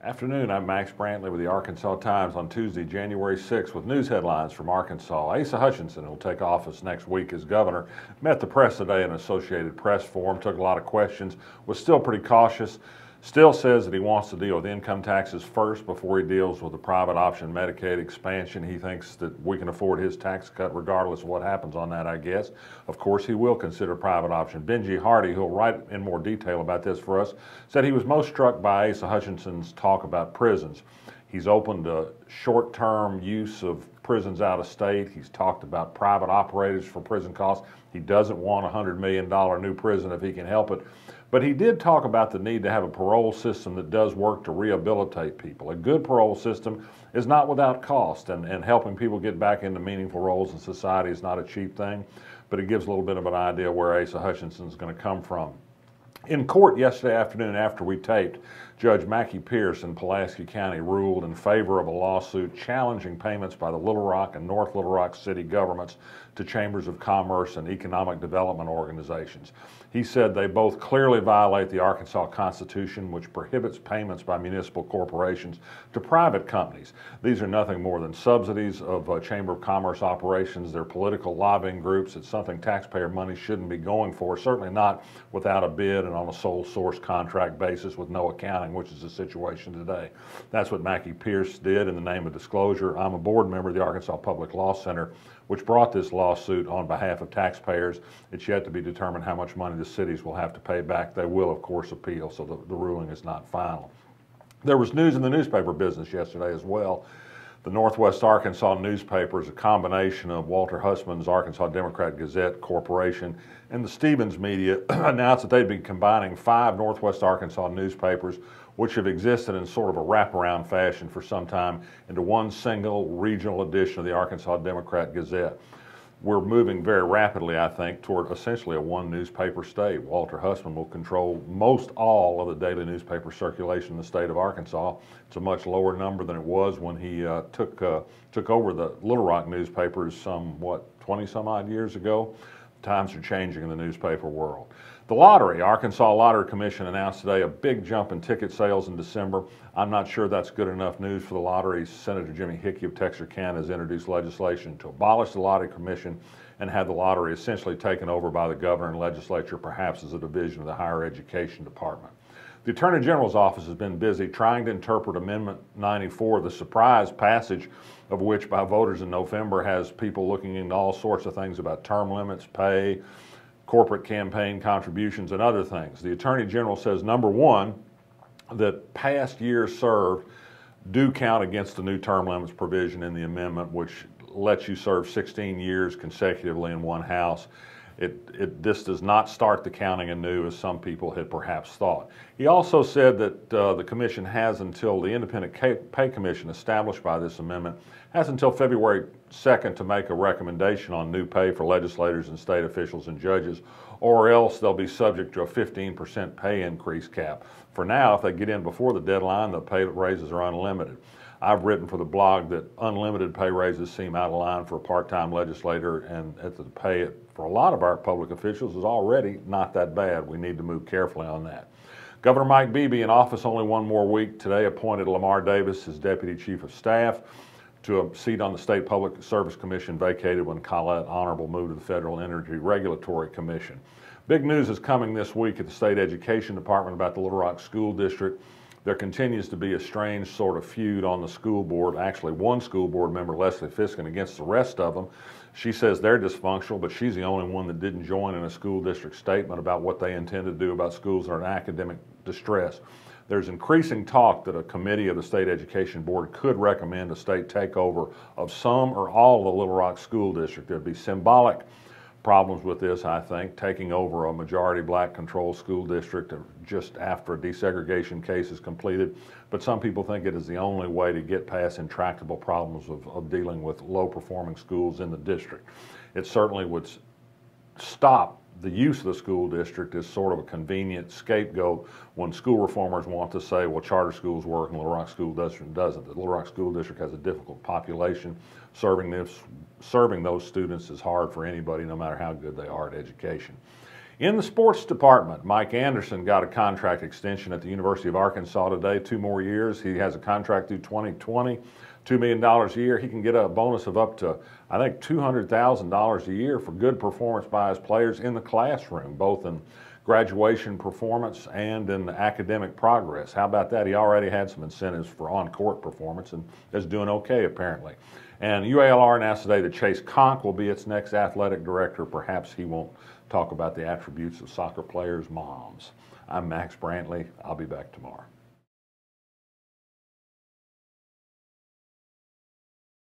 Afternoon, I'm Max Brantley with the Arkansas Times on Tuesday, January 6th with news headlines from Arkansas. Asa Hutchinson, who will take office next week as governor, met the press today in an Associated Press forum, took a lot of questions, was still pretty cautious, still says that he wants to deal with income taxes first before he deals with the private option Medicaid expansion. He thinks that we can afford his tax cut regardless of what happens on that, I guess. Of course, he will consider private option. Benji Hardy, who will write in more detail about this for us, said he was most struck by Asa Hutchinson's talk about prisons. He's opened to short-term use of prisons out of state. He's talked about private operators for prison costs. He doesn't want a $100 million new prison if he can help it. But he did talk about the need to have a parole system that does work to rehabilitate people. A good parole system is not without cost, and helping people get back into meaningful roles in society is not a cheap thing, but it gives a little bit of an idea where Asa Hutchinson is going to come from. In court yesterday afternoon after we taped, Judge Mackie Pierce in Pulaski County ruled in favor of a lawsuit challenging payments by the Little Rock and North Little Rock city governments to chambers of commerce and economic development organizations. He said they both clearly violate the Arkansas Constitution, which prohibits payments by municipal corporations to private companies. These are nothing more than subsidies of Chamber of Commerce operations. They're political lobbying groups. It's something taxpayer money shouldn't be going for, certainly not without a bid and on a sole source contract basis with no accounting, which is the situation today. That's what Mackie Pierce did in the name of disclosure. I'm a board member of the Arkansas Public Law Center, which brought this lawsuit on behalf of taxpayers. It's yet to be determined how much money the cities will have to pay back. They will, of course, appeal, so the ruling is not final. There was news in the newspaper business yesterday as well. The Northwest Arkansas newspaper is a combination of Walter Hussman's Arkansas Democrat Gazette Corporation and the Stevens Media announced that they'd be combining 5 Northwest Arkansas newspapers, which have existed in sort of a wraparound fashion for some time, into one single regional edition of the Arkansas Democrat Gazette. We're moving very rapidly, I think, toward essentially a one newspaper state. Walter Hussman will control most all of the daily newspaper circulation in the state of Arkansas. It's a much lower number than it was when he took over the Little Rock newspapers some, 20 some odd years ago. Times are changing in the newspaper world. The lottery, Arkansas Lottery Commission announced today a big jump in ticket sales in December. I'm not sure that's good enough news for the lottery. Senator Jimmy Hickey of Texarkana has introduced legislation to abolish the Lottery Commission and have the lottery essentially taken over by the governor and legislature, perhaps as a division of the Higher Education Department. The Attorney General's office has been busy trying to interpret Amendment 94, the surprise passage of which by voters in November has people looking into all sorts of things about term limits, pay, corporate campaign contributions, and other things. The Attorney General says, number one, that past years served do count against the new term limits provision in the amendment, which lets you serve 16 years consecutively in one house. This does not start the counting anew as some people had perhaps thought. He also said that the commission has until the Independent Pay Commission established by this amendment has until February 2nd to make a recommendation on new pay for legislators and state officials and judges, or else they'll be subject to a 15% pay increase cap. For now, if they get in before the deadline, the pay raises are unlimited. I've written for the blog that unlimited pay raises seem out of line for a part-time legislator, and the pay for a lot of our public officials is already not that bad. We need to move carefully on that. Governor Mike Beebe, in office only one more week, today appointed Lamar Davis as Deputy Chief of Staff to a seat on the State Public Service Commission vacated when Collette Honorable moved to the Federal Energy Regulatory Commission. Big news is coming this week at the State Education Department about the Little Rock School District. There continues to be a strange sort of feud on the school board. Actually, one school board member, Leslie Fiskin, against the rest of them. She says they're dysfunctional, but she's the only one that didn't join in a school district statement about what they intend to do about schools that are in academic distress. There's increasing talk that a committee of the State Education Board could recommend a state takeover of some or all of the Little Rock School District. There'd be symbolic problems with this, I think, taking over a majority black controlled school district just after a desegregation case is completed. But some people think it is the only way to get past intractable problems of dealing with low performing schools in the district. It certainly would stop the use of the school district as sort of a convenient scapegoat when school reformers want to say, well, charter schools work and Little Rock School District doesn't. The Little Rock School District has a difficult population. Serving those students is hard for anybody, no matter how good they are at education. In the sports department, Mike Anderson got a contract extension at the University of Arkansas today, 2 more years. He has a contract through 2020, $2 million a year. He can get a bonus of up to, I think, $200,000 a year for good performance by his players in the classroom, both in graduation performance and in academic progress. How about that? He already had some incentives for on-court performance and is doing okay, apparently. And UALR announced today that Chase Conk will be its next athletic director. Perhaps he won't talk about the attributes of soccer players' moms. I'm Max Brantley. I'll be back tomorrow.